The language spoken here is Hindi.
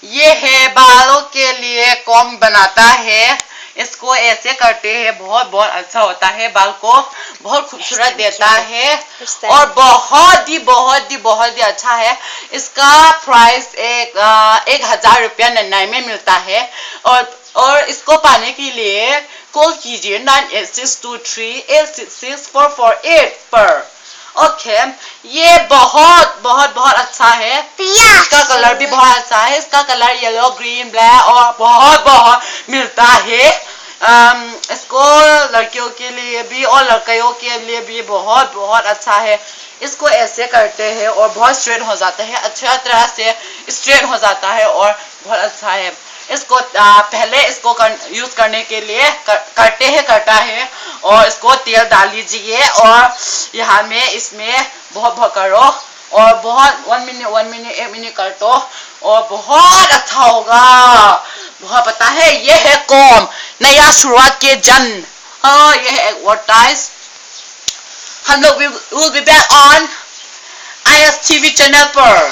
ये है बालों के लिए कॉम्ब बनाता है। इसको ऐसे करते हैं, बहुत बहुत अच्छा होता है, बाल को बहुत खूबसूरत देता है और बहुत ही अच्छा है। इसका प्राइस 1,000 रुपया 99 में मिलता है। और इसको पाने के लिए कॉल कीजिए 9862386644 पर। ओके ये बहुत अच्छा है। इसका कलर भी बहुत अच्छा है। इसका कलर येलो, ग्रीन, ब्लैक और बहुत मिलता है। इसको लड़कियों के लिए भी और लड़कियों के लिए भी बहुत अच्छा है। इसको ऐसे करते हैं और बहुत स्ट्रेट हो जाता है, अच्छी तरह से स्ट्रेट हो जाता है और बहुत अच्छा है। इसको पहले इसको यूज करने के लिए करता है और इसको तेल डाल लीजिए और यहाँ में इसमें बहुत करो और बहुत 1 मिनट 1 मिनट कर दो और बहुत अच्छा होगा। बहुत पता है ये है कॉम नया शुरुआत के जन। ये है एडवर्टाइज। हम लोग will be back on ISTV channel पर।